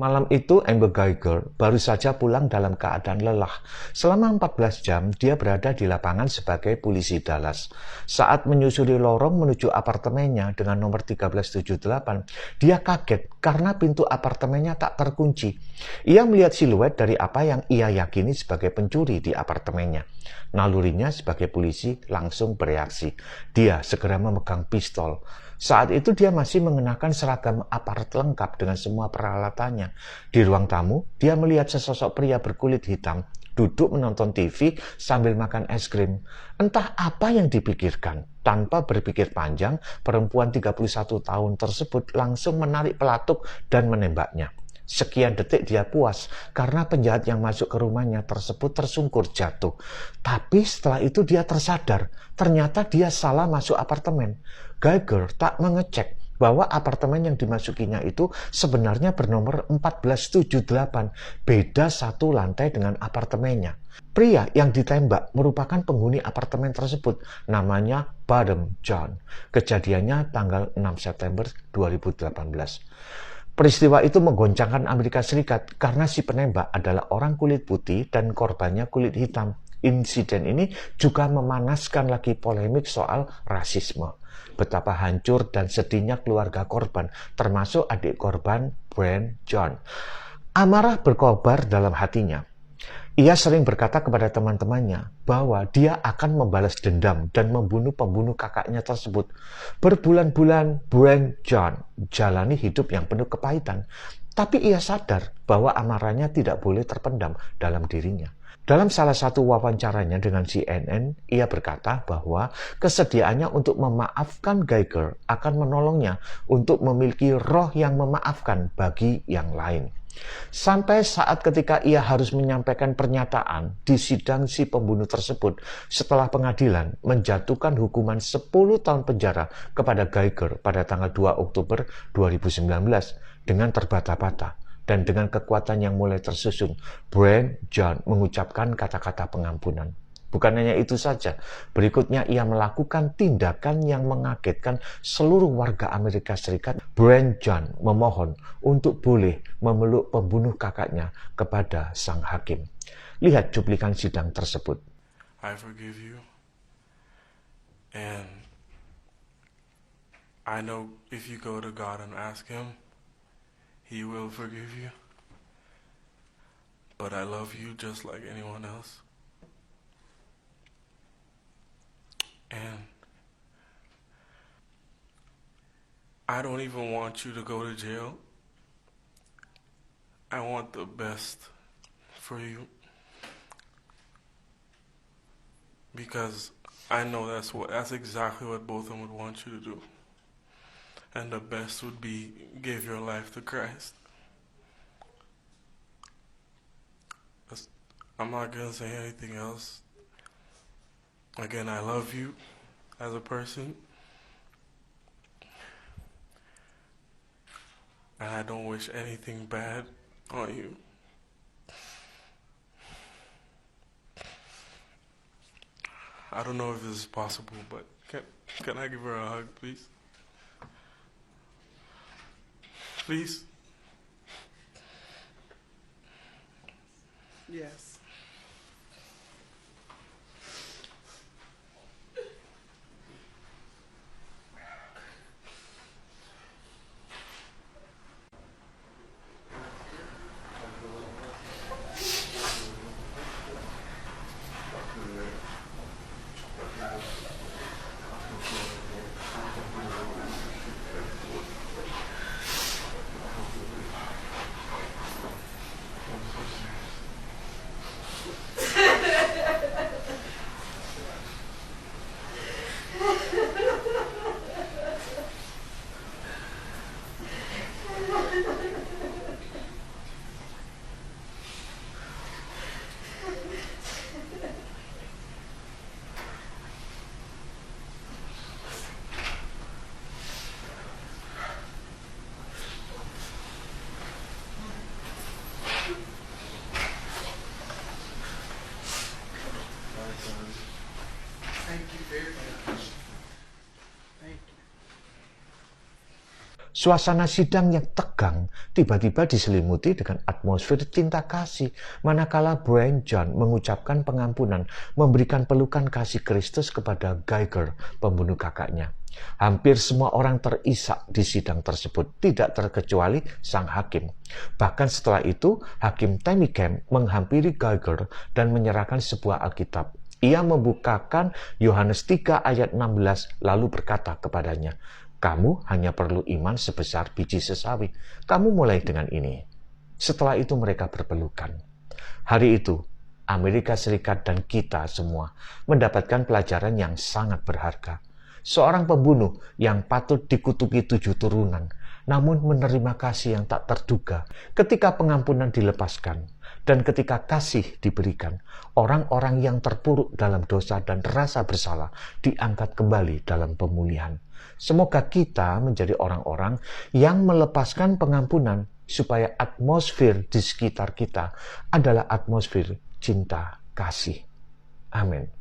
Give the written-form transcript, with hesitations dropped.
Malam itu Amber Geiger baru saja pulang dalam keadaan lelah. Selama 14 jam, dia berada di lapangan sebagai polisi Dallas. Saat menyusuri lorong menuju apartemennya dengan nomor 1378, dia kaget karena pintu apartemennya tak terkunci. Ia melihat siluet dari apa yang ia yakini sebagai pencuri di apartemennya. Nalurinya sebagai polisi langsung bereaksi. Dia segera memegang pistol. Saat itu dia masih mengenakan seragam aparat lengkap dengan semua peralatannya. Di ruang tamu, dia melihat sesosok pria berkulit hitam duduk menonton TV sambil makan es krim. Entah apa yang dipikirkan. Tanpa berpikir panjang, perempuan 31 tahun tersebut langsung menarik pelatuk dan menembaknya. Sekian detik dia puas karena penjahat yang masuk ke rumahnya tersebut tersungkur jatuh. Tapi setelah itu dia tersadar, ternyata dia salah masuk apartemen. Geiger tak mengecek bahwa apartemen yang dimasukinya itu sebenarnya bernomor 1478, beda satu lantai dengan apartemennya. Pria yang ditembak merupakan penghuni apartemen tersebut, namanya Bottom John. Kejadiannya tanggal 6 September 2018. Peristiwa itu menggoncangkan Amerika Serikat karena si penembak adalah orang kulit putih dan korbannya kulit hitam. Insiden ini juga memanaskan lagi polemik soal rasisme. Betapa hancur dan sedihnya keluarga korban, termasuk adik korban, Brian John. Amarah berkobar dalam hatinya. Ia sering berkata kepada teman-temannya bahwa dia akan membalas dendam dan membunuh pembunuh kakaknya tersebut. Berbulan-bulan, Brian John jalani hidup yang penuh kepahitan. Tapi ia sadar bahwa amarahnya tidak boleh terpendam dalam dirinya. Dalam salah satu wawancaranya dengan CNN, ia berkata bahwa kesediaannya untuk memaafkan Geiger akan menolongnya untuk memiliki roh yang memaafkan bagi yang lain. Sampai saat ketika ia harus menyampaikan pernyataan di sidang si pembunuh tersebut setelah pengadilan menjatuhkan hukuman 10 tahun penjara kepada Geiger pada tanggal 2 Oktober 2019 dengan terbata-bata dan dengan kekuatan yang mulai tersusun, Brian John mengucapkan kata-kata pengampunan. Bukan hanya itu saja, berikutnya ia melakukan tindakan yang mengagetkan seluruh warga Amerika Serikat. Brian John memohon untuk boleh memeluk pembunuh kakaknya kepada sang hakim. Lihat cuplikan sidang tersebut. I forgive you, and I know if you go to God and ask Him, He will forgive you. But I love you just like anyone else. And I don't even want you to go to jail. I want the best for you. Because I know that's exactly what both of them would want you to do. And the best would be give your life to Christ. I'm not gonna say anything else. Again, I love you as a person, and I don't wish anything bad on you. I don't know if this is possible, but can I give her a hug, please? Please? Yes. Suasana sidang yang tegang tiba-tiba diselimuti dengan atmosfer cinta kasih, manakala Brian John mengucapkan pengampunan, memberikan pelukan kasih Kristus kepada Geiger, pembunuh kakaknya. Hampir semua orang terisak di sidang tersebut, tidak terkecuali sang hakim. Bahkan setelah itu, Hakim Tammy Kemp menghampiri Geiger dan menyerahkan sebuah Alkitab. Ia membukakan Yohanes 3 ayat 16 lalu berkata kepadanya, "Kamu hanya perlu iman sebesar biji sesawi. Kamu mulai dengan ini." Setelah itu mereka berpelukan. Hari itu, Amerika Serikat dan kita semua mendapatkan pelajaran yang sangat berharga. Seorang pembunuh yang patut dikutuki 7 turunan, namun menerima kasih yang tak terduga ketika pengampunan dilepaskan. Dan ketika kasih diberikan, orang-orang yang terpuruk dalam dosa dan rasa bersalah diangkat kembali dalam pemulihan. Semoga kita menjadi orang-orang yang melepaskan pengampunan supaya atmosfer di sekitar kita adalah atmosfer cinta kasih. Amin.